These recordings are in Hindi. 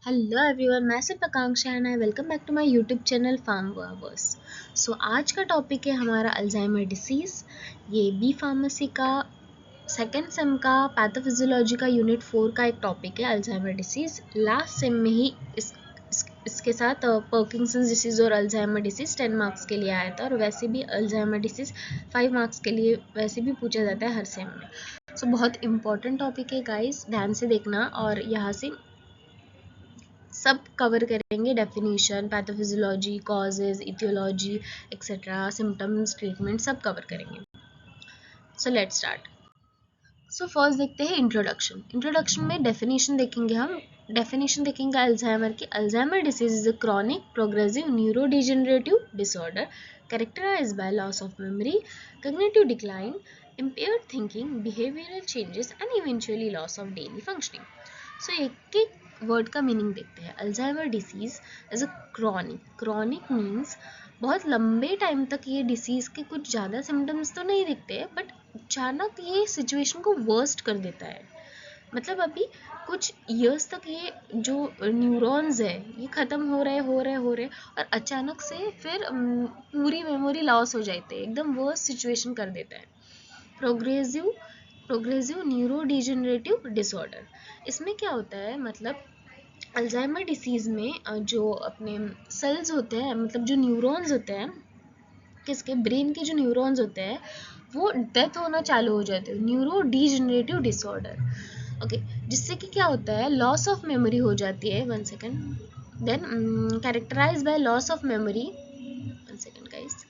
हेलो एवरीवन, मैं सिर्फ Akanksha and I welcome back to my YouTube channel pharm verbers. So आज का टॉपिक है हमारा अल्जाइमर डिसीज़। ये बी फार्मेसी का सेकेंड सेम का पैथोफिजियोलॉजी का यूनिट 4 का एक टॉपिक है अल्जाइमर डिसीज़। लास्ट सेम में ही इसके साथ पर्किंसंस डिसीज़ और अल्जाइमर डिसीज़ 10 मार्क्स के लिए आया था, और वैसे भी अल्जाइमर डिसीज़ 5 मार्क्स के लिए वैसे भी पूछा जाता है हर सेम में। सो बहुत इंपॉर्टेंट टॉपिक है गाइस, ध्यान से देखना और यहाँ से सब कवर करेंगे। Definition, pathophysiology, causes, aetiology etcetera, symptoms, treatment सब कवर करेंगे। So let's start. So first देखते हैं इंट्रोडक्शन। इंट्रोडक्शन में डेफिनेशन देखेंगे हम। डेफिनेशन देखेंगे अल्जाइमर की। Alzheimer disease is a chronic progressive neurodegenerative disorder characterized by loss of memory, cognitive decline, impaired thinking, behavioral changes and eventually loss of daily functioning. सो एक एक वर्ड का मीनिंग देखते हैं। Alzheimer disease is a chronic. Chronic means बहुत लंबे टाइम तक ये डिसीज के कुछ ज़्यादा सिम्टम्स तो नहीं दिखते, बट अचानक ये सिचुएशन को वर्स्ट कर देता है। मतलब अभी कुछ ईयर्स तक ये जो न्यूरॉन्स है ये ख़त्म हो रहे और अचानक से फिर पूरी मेमोरी लॉस हो जाती है, एकदम वर्स्ट सिचुएशन कर देता है। प्रोग्रेसिव प्रोग्रेसिव न्यूरोडिजेनरेटिव डिसऑर्डर, इसमें क्या होता है, मतलब अल्जाइमर डिसीज़ में जो अपने सेल्स होते हैं, मतलब जो न्यूरॉन्स होते हैं, किसके ब्रेन के जो न्यूरॉन्स होते हैं वो डेथ होना चालू हो जाते हैं। Neuro degenerative disorder, okay. जिससे कि क्या होता है, लॉस ऑफ मेमोरी हो जाती है। 1 second. Then characterise by loss of memory. 1 second guys.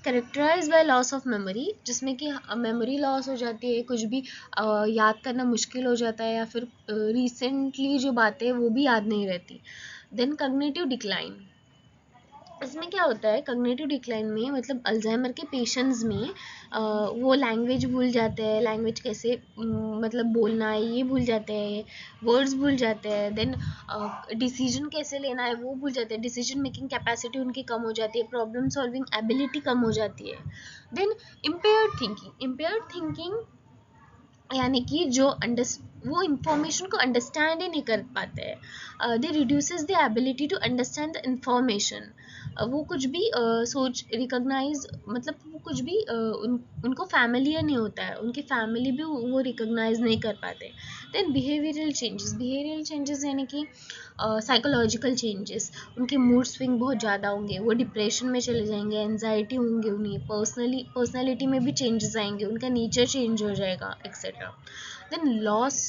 Characterise by loss of memory, जिसमें कि मेमोरी लॉस हो जाती है, कुछ भी याद करना मुश्किल हो जाता है, या फिर रिसेंटली जो बातें वो भी याद नहीं रहती। देन कॉग्निटिव डिक्लाइन, इसमें क्या होता है, कॉग्निटिव डिक्लाइन में मतलब अल्जाइमर के पेशेंट्स में वो लैंग्वेज भूल जाते हैं, लैंग्वेज कैसे मतलब बोलना है ये भूल जाते हैं, वर्ड्स भूल जाते हैं। देन डिसीजन कैसे लेना है वो भूल जाते हैं, डिसीजन मेकिंग कैपेसिटी उनकी कम हो जाती है, प्रॉब्लम सॉल्विंग एबिलिटी कम हो जाती है। देन इम्पेयर्ड थिंकिंग, यानी कि जो वो इंफॉर्मेशन को अंडरस्टैंड ही नहीं कर पाते हैं। They reduces the ability to understand the information. वो कुछ भी सोच रिकॉग्नाइज, मतलब वो कुछ भी उनको फैमिलियर नहीं होता है, उनकी फैमिली भी वो रिकॉग्नाइज नहीं कर पाते। देन बिहेवियरल चेंजेस यानी कि साइकोलॉजिकल चेंजेस, उनके मूड स्विंग बहुत ज़्यादा होंगे, वो डिप्रेशन में चले जाएंगे, एनजाइटी होंगे, उन्हें पर्सनैलिटी में भी चेंजेस आएंगे, उनका नेचर चेंज हो जाएगा etcetera. Then loss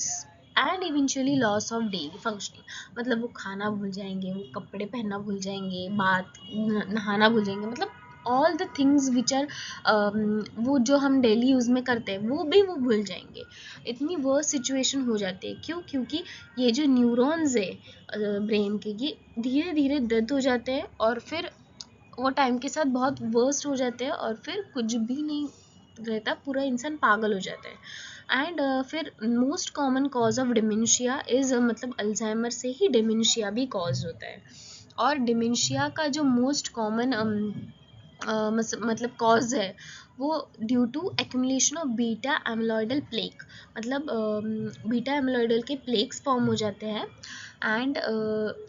and eventually loss of daily functioning, मतलब वो खाना भूल जाएंगे, वो कपड़े पहनना भूल जाएंगे, नहाना भूल जाएंगे, मतलब all the things which are वो जो हम डेली यूज़ में करते हैं वो भी वो भूल जाएंगे। इतनी वर्स्ट सिचुएशन हो जाती है। क्यों? क्योंकि ये जो न्यूरॉन्स है ब्रेन के, ये धीरे धीरे डेथ हो जाते हैं, और फिर वो टाइम के साथ बहुत वर्स्ट हो जाते हैं, और फिर कुछ भी नहीं रहता, पूरा इंसान पागल हो जाता है। एंड फिर most common cause of dementia is, मतलब अल्जाइमर से ही डिमेंशिया भी कॉज होता है। और डिमेंशिया का जो मोस्ट कॉमन मतलब कॉज है वो due to accumulation of beta amyloidal plaque, मतलब बीटा एमिलॉइडल के प्लेक्स फॉर्म हो जाते हैं। एंड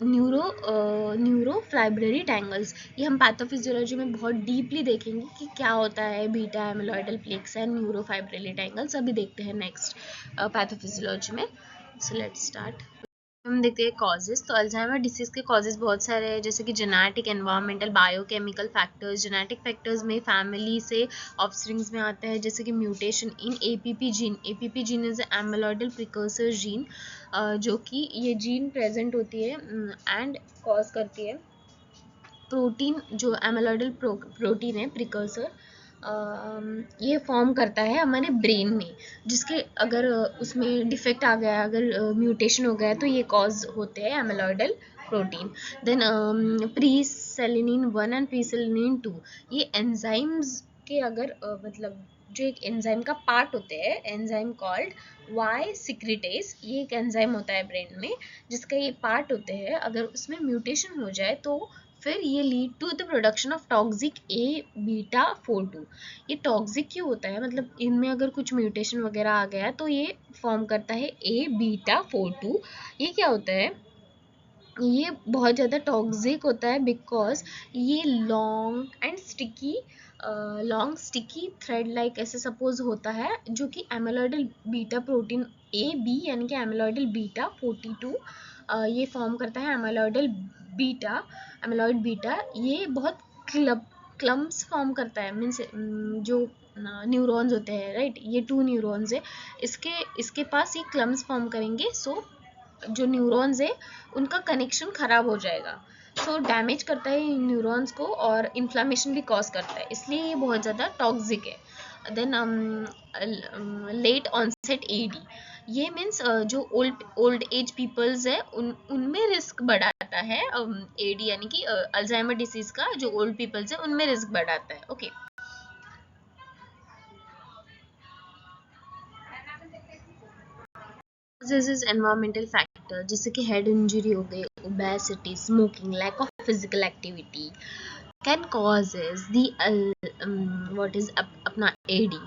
न्यूरो फाइब्ररी टैंगल्स, ये हम पैथोफिजियोलॉजी में बहुत डीपली देखेंगे कि क्या होता है beta amyloidal plaques and neuro fibrillary tangles. अभी देखते हैं नेक्स्ट पैथोफिजियोलॉजी में। So let's start. हम देखते हैं कॉजेज। तो अल्जाइमर डिसीज के कॉजेज बहुत सारे हैं, जैसे कि genetic, environmental, biochemical factors. Genetic factors में फैमिली से ऑफस्प्रिंग्स में आता है, जैसे कि mutation in APP gene. APP gene is amyloidal precursor gene, जो कि ये जीन प्रेजेंट होती है एंड कॉज करती है प्रोटीन, जो एमिलॉइडल प्रोटीन है प्रिकर्सर, ये फॉर्म करता है हमारे ब्रेन में, जिसके अगर उसमें डिफेक्ट आ गया, अगर म्यूटेशन हो गया, तो ये कॉज होते हैं एमिलॉइडल प्रोटीन। देन प्रीसेलिनिन 1 एंड प्रीसेलिनिन 2, ये एंजाइम्स के अगर मतलब जो एक एंजाइम का पार्ट होते हैं, एंजाइम कॉल्ड वाई सिक्रिटेस, ये एक एंजाइम होता है ब्रेन में जिसका ये पार्ट होते हैं, अगर उसमें म्यूटेशन हो जाए तो फिर ये lead to the production of toxic A beta 42। ये टॉक्सिक क्यों होता है, मतलब इनमें अगर कुछ म्यूटेशन वगैरह आ गया है तो ये फॉर्म करता है ए बीटा 42। ये क्या होता है, ये बहुत ज़्यादा टॉक्सिक होता है बिकॉज ये लॉन्ग स्टिकी थ्रेड लाइक ऐसे सपोज होता है, जो कि एमिलॉइडल बीटा प्रोटीन ए बी यानी कि एमिलॉइडल बीटा 42 ये फॉर्म करता है। एमिलॉइड बीटा ये बहुत क्लम्प्स फॉर्म करता है, मीन्स जो न्यूरॉन्स होते हैं, राइट, ये 2 न्यूरॉन्स है, इसके पास ये क्लम्प्स फॉर्म करेंगे, सो जो न्यूरॉन्स है उनका कनेक्शन खराब हो जाएगा, सो डैमेज करता है न्यूरॉन्स को और इन्फ्लामेशन भी कॉज करता है, इसलिए ये बहुत ज़्यादा टॉक्सिक है। देन लेट ऑनसेट एडी, ये मीन्स जो ओल्ड एज पीपल्स है उनमें रिस्क बढ़ाता है। एडी यानी कि अल्जाइमर डिसीज का जो ओल्ड पीपल्स है उनमें रिस्क बढ़ाता है। Okay, this is environmental factor जैसे कि हेड इंजरी हो गई, obesity, smoking, lack of physical activity can causes the what is अपना AD.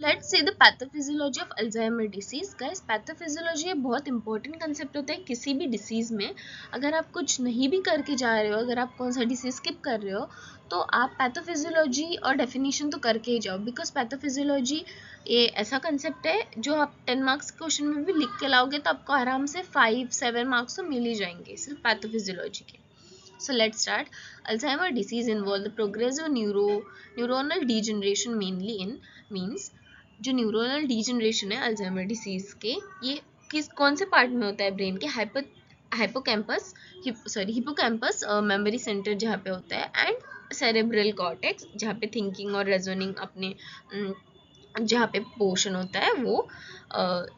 Let's see the pathophysiology of Alzheimer disease. Guys, pathophysiology बहुत इंपॉर्टेंट कंसेप्ट होता है किसी भी डिसीज में। अगर आप कुछ नहीं भी करके जा रहे हो, अगर आप कौन सा डिसीज स्किप कर रहे हो, तो आप पैथोफिजियोलॉजी और डेफिनेशन तो करके ही जाओ, बिकॉज पैथोफिजियोलॉजी ये ऐसा कंसेप्ट है जो आप 10 मार्क्स क्वेश्चन में भी लिख के लाओगे तो आपको आराम से 5-7 मार्क्स तो मिल ही जाएंगे सिर्फ पैथोफिजियोलॉजी के। So let's start. Alzheimer disease involve the progressive neuronal degeneration mainly in means जो न्यूरोनल डिजनरेशन है अल्जाइमर डिसीज के, ये कौन से पार्ट में होता है ब्रेन के, हिपोकैम्पस मेमोरी सेंटर जहाँ पे होता है, एंड सेरेब्रल कॉर्टेक्स जहाँ पे थिंकिंग और रेजोनिंग अपने जहाँ पे पोर्शन होता है वो।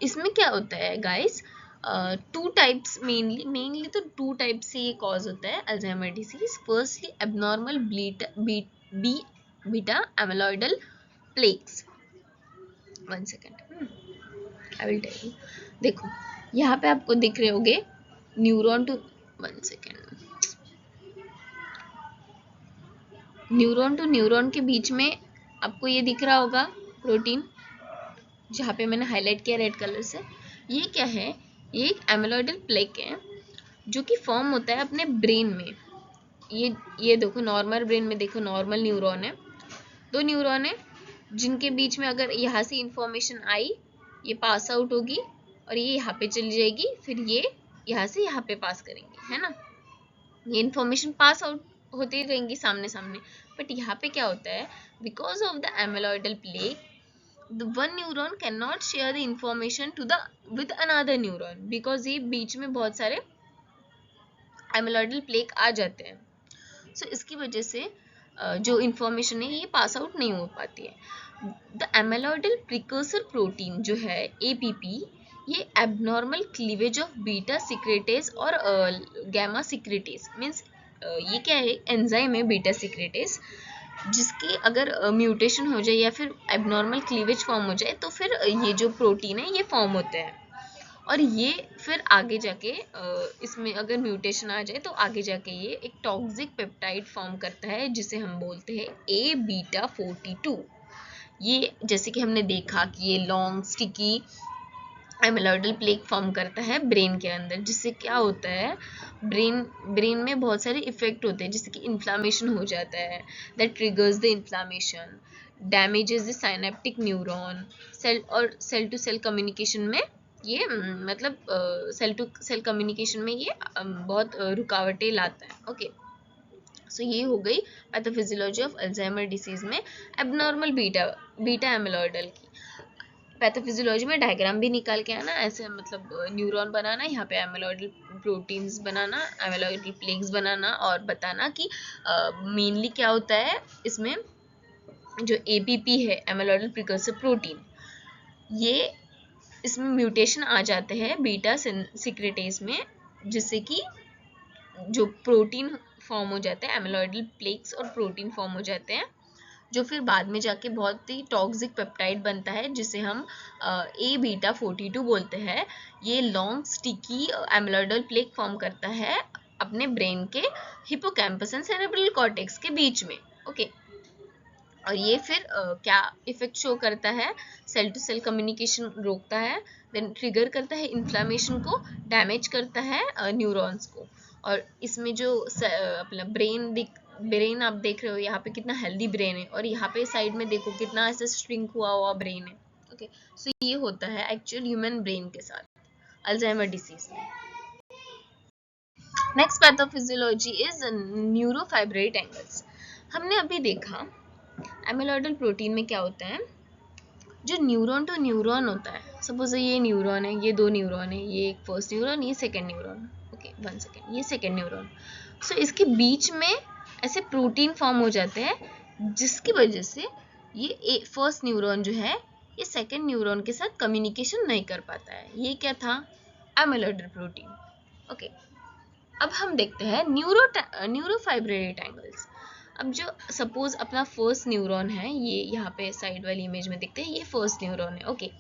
इसमें क्या होता है गाइस, 2 टाइप्स मेनली तो 2 टाइप से ये कॉज होता है Alzheimer disease. Firstly abnormal beta amyloidal plaques. 1 second, I will tell you. देखो यहाँ पे आपको दिख रहे होंगे neuron to 1 second, neuron to neuron के बीच में आपको ये दिख रहा होगा प्रोटीन, जहाँ पे मैंने हाईलाइट किया रेड कलर से। ये क्या है, ये एक एमिलॉइडल प्लेक है जो कि फॉर्म होता है अपने ब्रेन में। ये देखो नॉर्मल ब्रेन में, देखो नॉर्मल न्यूरॉन है, 2 न्यूरॉन है जिनके बीच में अगर यहाँ से इंफॉर्मेशन आई, ये पास आउट होगी और ये यहाँ पे चली जाएगी, फिर ये यहाँ से यहाँ पे पास करेंगे, है ना, ये इंफॉर्मेशन पास आउट होती रहेंगी सामने सामने। बट यहाँ पे क्या होता है, because of the amyloidal plaque the one neuron cannot share the information to the with another neuron because ये बीच में बहुत सारे एमिलॉइडल प्लेक आ जाते हैं, सो इसकी वजह से जो इंफॉर्मेशन है ये पास आउट नहीं हो पाती है। द एमिलॉइडल प्रिकर्सर प्रोटीन जो है APP, ये एबनॉर्मल क्लीवेज ऑफ बीटा सिक्रेटेज और गैमा सिक्रेटेज मीन्स ये क्या है, एंजाइम है बीटा सिक्रेटेज, जिसकी अगर म्यूटेशन हो जाए या फिर एबनॉर्मल क्लीवेज फॉर्म हो जाए तो फिर ये जो प्रोटीन है ये फॉर्म होते हैं, और ये फिर आगे जाके इसमें अगर म्यूटेशन आ जाए तो आगे जाके ये एक टॉक्सिक पेप्टाइड फॉर्म करता है जिसे हम बोलते हैं ए बीटा 42। ये जैसे कि हमने देखा कि ये लॉन्ग स्टिकी एमिलॉइडल प्लेक फॉर्म करता है ब्रेन के अंदर, जिससे क्या होता है, ब्रेन में बहुत सारे इफेक्ट होते हैं, जैसे कि इन्फ्लामेशन हो जाता है, that triggers the inflammation, damages the synaptic neuron, cell to cell communication में ये मतलब सेल टू सेल कम्युनिकेशन में ये बहुत रुकावटें लाता है। ओके, सो ये हो गई पैथोफिजियोलॉजी ऑफ अल्जाइमर डिसीज में एबनॉर्मल बीटा एमिलॉइडल की। पैथोफिजियोलॉजी में डायग्राम भी निकाल के आना, ऐसे मतलब न्यूरॉन बनाना, यहाँ पे एमिलॉइडल प्रोटीन्स बनाना, एमिलॉइडल प्लेक्स बनाना और बताना कि मेनली क्या होता है इसमें। जो APP है एमिलॉइडल प्रिकर्सर प्रोटीन, ये इसमें म्यूटेशन आ जाते हैं बीटा सिक्रेटेज में, जिससे कि जो प्रोटीन फॉर्म हो जाता है, एमिलॉइडल प्लेक्स और प्रोटीन फॉर्म हो जाते हैं, जो फिर बाद में जाके बहुत ही टॉक्सिक पेप्टाइड बनता है जिसे हम ए बीटा 42 बोलते हैं। ये लॉन्ग स्टिकी एमिलॉइडल प्लेक फॉर्म करता है अपने ब्रेन के हिपोकैम्पस एंड सेरेब्रल कॉर्टेक्स के बीच में। ओके, और ये फिर क्या इफेक्ट शो करता है, सेल टू सेल कम्युनिकेशन रोकता है, देन ट्रिगर करता है इन्फ्लामेशन को, डैमेज करता है न्यूरॉन्स को। और इसमें जो अपना ब्रेन आप देख रहे हो यहाँ पे कितना हेल्दी ब्रेन है, और यहाँ पे साइड में देखो कितना ऐसे श्रिंक हुआ हुआ ब्रेन है। ओके, सो ये होता है एक्चुअल ह्यूमन ब्रेन के साथ अल्जाइमर डिसीज में। Next pathophysiology is neurofibrillary tangles. हमने अभी देखा एमिलॉइडल प्रोटीन में क्या होता है, जो न्यूरॉन टू न्यूरॉन होता है, सपोज ये न्यूरॉन है, ये दो न्यूरॉन है, ये एक फर्स्ट न्यूरॉन, ये सेकंड न्यूरॉन, ओके 1 सेकंड, ये सेकंड न्यूरॉन। सो इसके बीच में ऐसे प्रोटीन फॉर्म हो जाते हैं जिसकी वजह से ये फर्स्ट न्यूरॉन जो है ये सेकंड न्यूरॉन के साथ कम्युनिकेशन नहीं कर पाता है। ये क्या था, एमिलॉइडल प्रोटीन। ओके, अब हम देखते हैं न्यूरोफाइब्रेट एंगल्स। अब जो सपोज अपना फर्स्ट न्यूरॉन है, ये यहाँ पे साइड वाली इमेज में देखते हैं, ये फर्स्ट न्यूरॉन है। ओके,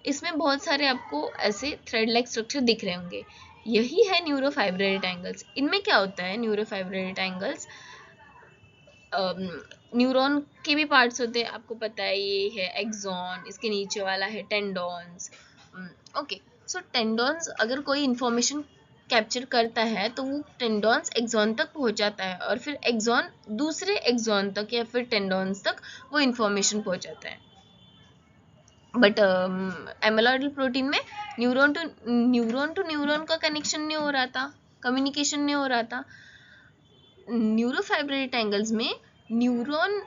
इसमें बहुत सारे आपको ऐसे थ्रेड लाइक स्ट्रक्चर दिख रहे होंगे, यही है न्यूरोफाइब्रेट एंगल्स। इनमें क्या होता है, न्यूरोफाइब्रेट एंगल्स न्यूरॉन के भी पार्ट्स होते हैं, आपको पता है, ये है एक्सॉन, इसके नीचे वाला है टेंडॉन्स। ओके, सो टेंडॉन्स अगर कोई इंफॉर्मेशन कैप्चर करता है तो वो टेंडॉन्स एक्सॉन तक पहुंचाता है, और फिर एक्सॉन दूसरे एक्सॉन तक या फिर टेंडॉन्स तक वो इंफॉर्मेशन पहुंचाता है। बट एमिलॉइडल प्रोटीन में न्यूरॉन टू न्यूरॉन का कनेक्शन नहीं हो रहा था, कम्युनिकेशन नहीं हो रहा था। न्यूरोफाइब्रेट एंगल्स में न्यूरॉन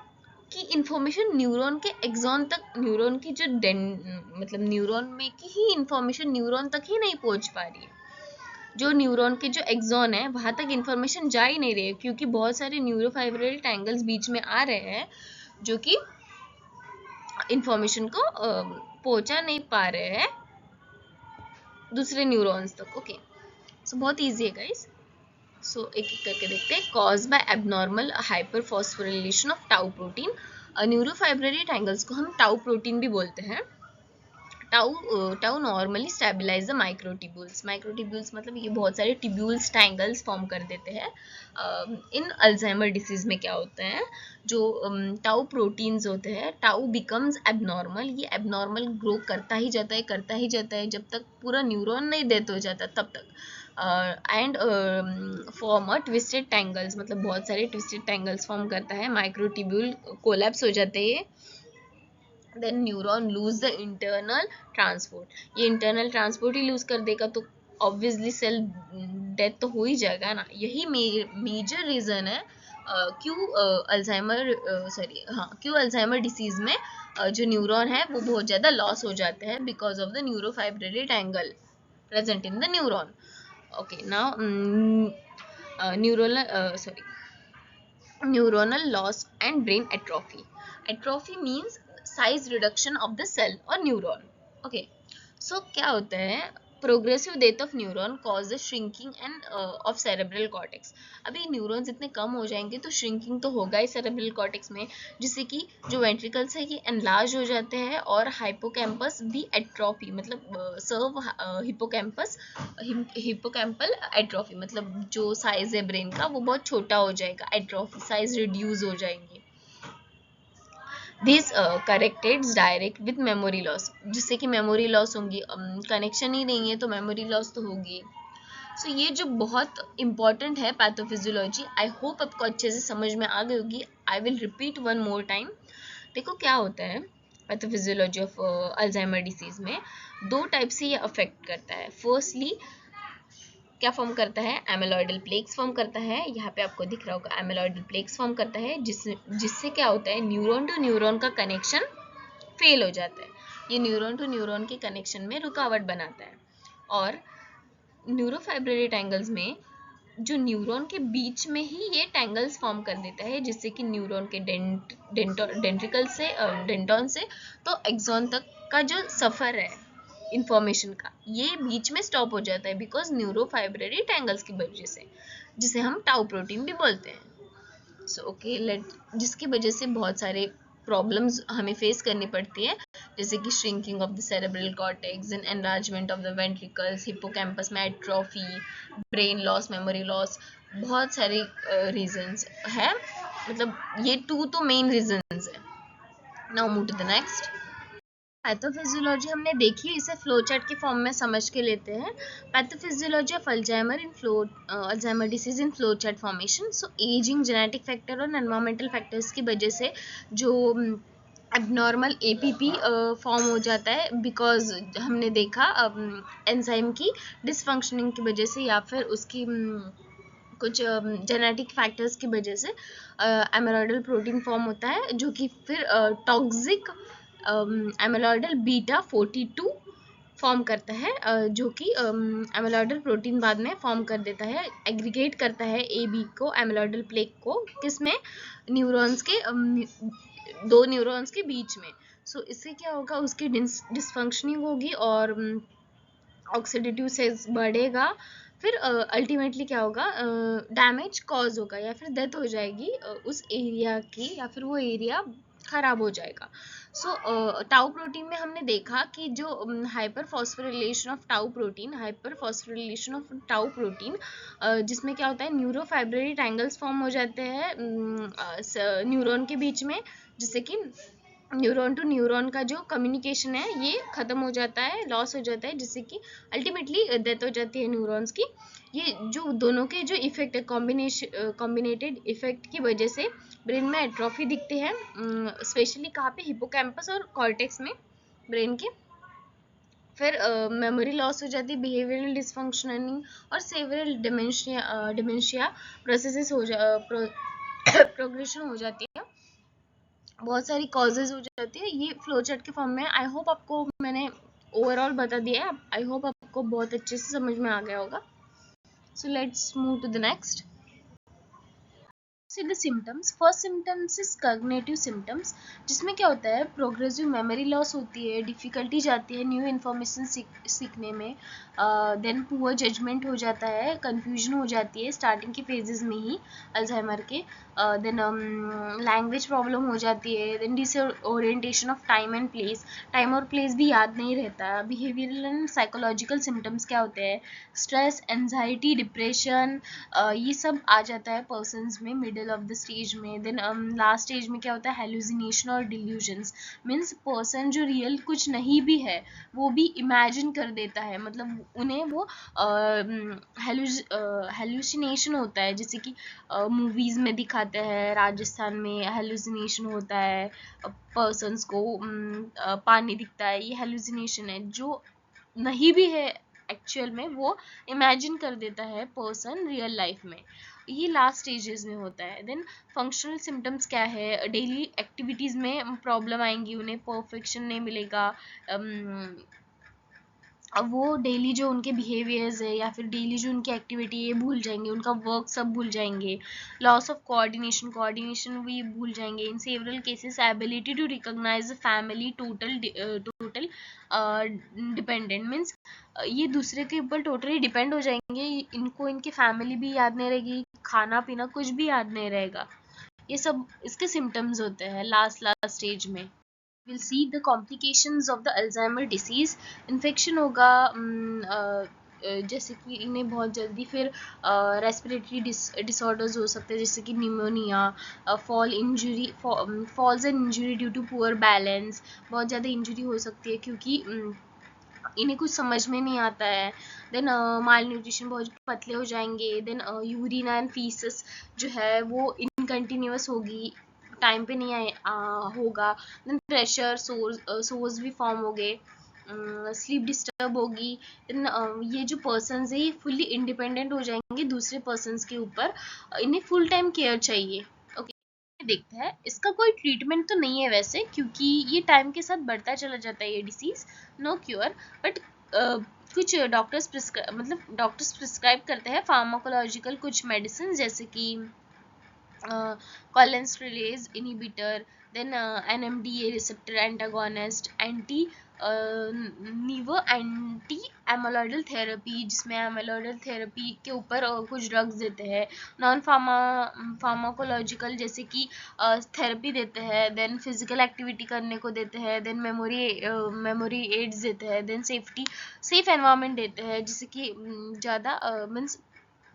की इंफॉर्मेशन न्यूरॉन के एक्सॉन तक, न्यूरॉन की जो मतलब न्यूरॉन में की ही इंफॉर्मेशन न्यूरॉन तक ही नहीं पहुंच पा रही है। जो न्यूरॉन के जो एक्सॉन है वहां तक इंफॉर्मेशन जा ही नहीं रही है, क्योंकि बहुत सारे न्यूरोफाइब्रेट एंगल्स बीच में आ रहे हैं जो कि इंफॉर्मेशन को पहुंचा नहीं पा रहे हैं दूसरे न्यूरॉन्स तक। ओके, सो बहुत इजी है गाइस। सो एक एक करके देखते हैं। Cause by abnormal hyperphosphorylation of tau protein. Neurofibrillary tangles को हम टाउ प्रोटीन भी बोलते हैं। Tau normally stabilize the microtubules. Microtubules मतलब ये बहुत सारे ट्यूब्यूल्स टैंगल्स फॉर्म कर देते हैं। इन अल्जाइमर डिसीज में क्या होता है, जो टाउ प्रोटीन्स होते हैं, टाउ बिकम्स एबनॉर्मल। ये एबनॉर्मल ग्रो करता ही जाता है जब तक पूरा न्यूरॉन नहीं डेथ हो जाता तब तक। And form a twisted tangles, मतलब बहुत सारे ट्विस्टेड टैंगल्स फॉर्म करता है। माइक्रोट्यूब्यूल कोलैप्स हो जाते हैं, then neuron lose the internal transport. ये इंटरनल ट्रांसपोर्ट ही लूज कर देगा तो ऑब्वियसली सेल डेथ तो हो ही जाएगा ना। यही मेजर रीजन है क्यों अल्जाइमर डिसीज में जो न्यूरॉन है वो बहुत ज़्यादा लॉस हो जाते हैं because of the neurofibrillary tangle present in the neuron. Okay, now neuronal loss and brain atrophy. Atrophy means size reduction of the cell or neuron. Okay, so क्या होता है, progressive death of neuron cause the shrinking end of cerebral cortex. अभी न्यूरॉन्स इतने कम हो जाएंगे तो श्रिंकिंग तो होगा ही सेरेब्रल कॉर्टेक्स में, जिससे कि जो वेंट्रिकल्स है ये एनलार्ज हो जाते हैं, और हाइपोकैम्पस भी एट्रोफी, मतलब सर्व हिपोकैम्पल एट्रोफी, मतलब जो साइज है ब्रेन का वो बहुत छोटा हो जाएगा, एट्रोफी साइज रिड्यूस हो जाएंगे। This corrected direct with memory loss, जिससे कि मेमोरी लॉस होंगी, कनेक्शन ही नहीं है तो मेमोरी लॉस तो होगी। सो ये जो बहुत इंपॉर्टेंट है पैथोफिजियोलॉजी, आई होप आपको अच्छे से समझ में आ गई होगी। I will repeat one more time. देखो क्या होता है पैथोफिजियोलॉजी ऑफ अल्जाइमर डिसीज में, दो टाइप से ये अफेक्ट करता है। फर्स्टली क्या फॉर्म करता है, एमिलॉइडल प्लेक्स फॉर्म करता है। यहाँ पे आपको दिख रहा होगा एमिलॉइडल प्लेक्स फॉर्म करता है, जिससे क्या होता है, न्यूरॉन टू न्यूरॉन का कनेक्शन फेल हो जाता है। ये न्यूरॉन टू न्यूरॉन के कनेक्शन में रुकावट बनाता है। और न्यूरोफाइब्रेट एंगल्स में जो न्यूरॉन के बीच में ही ये टैंगल्स फॉर्म कर देता है, जिससे कि न्यूरॉन के डेंटॉन से तो एक्सॉन तक का जो सफ़र है इंफॉर्मेशन का, ये बीच में स्टॉप हो जाता है बिकॉज न्यूरोफाइब्रेट एंगल्स की वजह से, जिसे हम टाउ प्रोटीन भी बोलते हैं। सो ओके, जिसकी वजह से बहुत सारे प्रॉब्लम्स हमें फेस करनी पड़ती है, जैसे कि shrinking of the cerebral cortex and enlargement of the ventricles, hippocampus में atrophy, brain loss, memory loss, बहुत सारे रीजंस है। मतलब ये 2 तो मेन रीजंस है। Now move to the next. Pathophysiology हमने देखी, इसे फ्लो चार्ट के फॉर्म में समझ के लेते हैं। Pathophysiology of Alzheimer disease in flow chart formation. So ageing, genetic factor और एनवायरमेंटल फैक्टर्स की वजह से जो एबनॉर्मल एपीपी फॉर्म हो जाता है, बिकॉज हमने देखा एंजाइम की डिसफंक्शनिंग की वजह से या फिर उसकी कुछ जेनेटिक फैक्टर्स की वजह से एमेलॉइडल प्रोटीन फॉर्म होता है, जो कि फिर टॉक्सिक एमेलॉइडल बीटा 42 फॉर्म करता है, जो कि एमेलॉइडल प्रोटीन बाद में फॉर्म कर देता है, एग्रीगेट करता है ए बी को, एमेलॉइडल प्लेक को, किसमें, न्यूरॉन्स के 2 न्यूरॉन्स के बीच में। सो इससे क्या होगा, उसकी डिसफंक्शनिंग होगी और ऑक्सीडेटिव सेल्स बढ़ेगा, फिर अल्टीमेटली क्या होगा, डैमेज कॉज होगा या फिर डेथ हो जाएगी उस एरिया की, या फिर वो एरिया खराब हो जाएगा। सो टाउ प्रोटीन में हमने देखा कि जो hyper phosphorylation of tau protein, जिसमें क्या होता है, न्यूरोफाइब्रिल ट्रायंगल्स फॉर्म हो जाते हैं न्यूरॉन के बीच में, जिससे कि न्यूरॉन टू न्यूरॉन का जो कम्युनिकेशन है ये खत्म हो जाता है, लॉस हो जाता है, जिससे कि अल्टीमेटली डेथ हो जाती है न्यूरॉन्स की। ये जो दोनों के जो इफेक्ट है, कॉम्बिनेटेड इफेक्ट की वजह से ब्रेन में एट्रोफी दिखते हैं, स्पेशली कहाँ पे, हिपोकैम्पस और कॉर्टेक्स में ब्रेन के। फिर मेमोरी लॉस हो जाती है, बिहेवियरल डिसफंक्शनिंग और सेवरल डिमेंशिया प्रोसेसेस प्रोग्रेशन हो जाती है, बहुत सारी कॉजेज हो जाती है। ये फ्लो चार्ट के फॉर्म में। आई होप आपको मैंने ओवरऑल बता दिया है, आई होप आपको बहुत अच्छे से समझ में आ गया होगा। So let's move to the next. See the symptoms. First symptoms is cognitive symptoms, जिसमें क्या होता है, प्रोग्रेसिव मेमोरी लॉस होती है, डिफिकल्टी जाती है न्यू इन्फॉर्मेशन सीखने में, देन पुअर जजमेंट हो जाता है, कंफ्यूजन हो जाती है स्टार्टिंग के फेजेस में ही अल्जाइमर के, देन लैंग्वेज प्रॉब्लम हो जाती है, then disorientation of time and place, time और प्लेस भी याद नहीं रहता। बिहेवियरल एंड साइकोलॉजिकल सिम्टम्स क्या होते हैं, स्ट्रेस, एंजाइटी, डिप्रेशन, ये सब आ जाता है पर्सन्स में मिडिल ऑफ द स्टेज में। देन लास्ट स्टेज में क्या होता है, हेलुसिनेशन और डिल्यूजन्स, मीन्स पर्सन जो रियल कुछ नहीं भी है वो भी इमेजिन कर देता है, मतलब उन्हें वो हेलुसिनेशन होता है, जैसे कि मूवीज में दिखाते हैं, राजस्थान में हेलुसिनेशन होता है, पर्सन्स को पानी दिखता है, ये हेलुसिनेशन है, जो नहीं भी है एक्चुअल में वो इमेजिन कर देता है पर्सन रियल लाइफ में। ये लास्ट स्टेजेस में होता है। देन फंक्शनल सिम्टम्स क्या है, डेली एक्टिविटीज में प्रॉब्लम आएंगी, उन्हें परफेक्शन नहीं मिलेगा, अब वो डेली जो उनके बिहेवियर्स है या फिर डेली जो उनकी एक्टिविटी है भूल जाएंगे, उनका वर्क सब भूल जाएंगे, लॉस ऑफ कोऑर्डिनेशन भी भूल जाएंगे। In several cases ability to recognise family total dependent, means ये दूसरे के ऊपर टोटली डिपेंड हो जाएंगे, इनको इनकी फैमिली भी याद नहीं रहेगी, खाना पीना कुछ भी याद नहीं रहेगा। ये सब इसके सिम्टम्स होते हैं लास्ट स्टेज में। We'll see the complications of the Alzheimer disease. Infection होगा, जैसे कि इन्हें बहुत जल्दी फिर रेस्पिरेटरी डिसऑर्डर्स हो सकते हैं, जैसे कि pneumonia, falls and injury due to poor balance, बहुत ज़्यादा इंजरी हो सकती है क्योंकि इन्हें कुछ समझ में नहीं आता है। देन माल न्यूट्रिशन, बहुत पतले हो जाएंगे। देन यूरिन एंड फीसस जो है वो इनकंटिन्यूअस होगी, टाइम पे नहीं होगा। देन प्रेशर सोर्स भी फॉर्म हो गए, स्लीप डिस्टर्ब होगी। देन ये जो पर्सन्स है ये फुल्ली इंडिपेंडेंट हो जाएंगे दूसरे पर्सन्स के ऊपर, इन्हें फुल टाइम केयर चाहिए। ओके, देखते हैं, इसका कोई ट्रीटमेंट तो नहीं है वैसे, क्योंकि ये टाइम के साथ बढ़ता चला जाता है ये डिसीज, नो क्योर, बट कुछ डॉक्टर्स प्रिस्क्राइब करते हैं फार्माकोलॉजिकल कुछ मेडिसिन, जैसे कि cholinesterase inhibitor, then NMDA receptor antagonist, anti नीवो एंटी एमालॉइडल थेरेपी, जिसमें एमालॉइडल थेरेपी के ऊपर कुछ ड्रग्स देते हैं, नॉन फार्माकोलॉजिकल जैसे कि थेरेपी देते हैं, देन फिजिकल एक्टिविटी करने को देते हैं, देन मेमोरी एड्स देते हैं, देन सेफ एनवायरनमेंट देते हैं, जिससे कि ज़्यादा मीन्स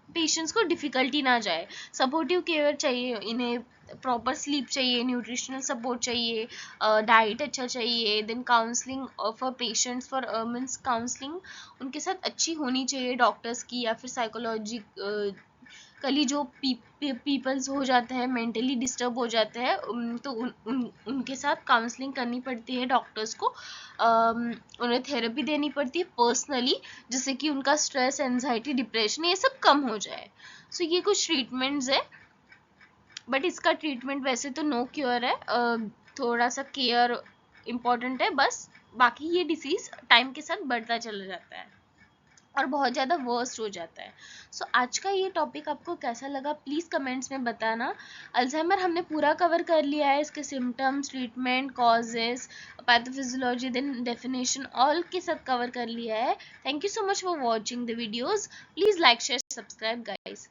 पेशेंट्स को डिफ़िकल्टी ना जाए। सपोर्टिव केयर चाहिए इन्हें, प्रॉपर स्लीप चाहिए, न्यूट्रिशनल सपोर्ट चाहिए, डाइट अच्छा चाहिए, then counselling for patients for means counselling उनके साथ अच्छी होनी चाहिए डॉक्टर्स की, या फिर साइकोलॉजी कली जो पीपल्स हो जाते हैं, मेंटली डिस्टर्ब हो जाते हैं, तो उनके साथ काउंसलिंग करनी पड़ती है डॉक्टर्स को, उन्हें थेरेपी देनी पड़ती है पर्सनली, जिससे कि उनका स्ट्रेस, एंजाइटी, डिप्रेशन ये सब कम हो जाए। सो ये कुछ ट्रीटमेंट्स है, बट इसका ट्रीटमेंट वैसे तो नो क्योर है, थोड़ा सा केयर इम्पॉर्टेंट है बस, बाकी ये डिसीज़ टाइम के साथ बढ़ता चला जाता है और बहुत ज़्यादा वर्स्ट हो जाता है। सो आज का ये टॉपिक आपको कैसा लगा प्लीज़ कमेंट्स में बताना। अल्जाइमर हमने पूरा कवर कर लिया है, इसके symptoms, treatment, causes, pathophysiology, then definition, all के साथ कवर कर लिया है। Thank you so much for watching the videos. Please like, share, subscribe guys.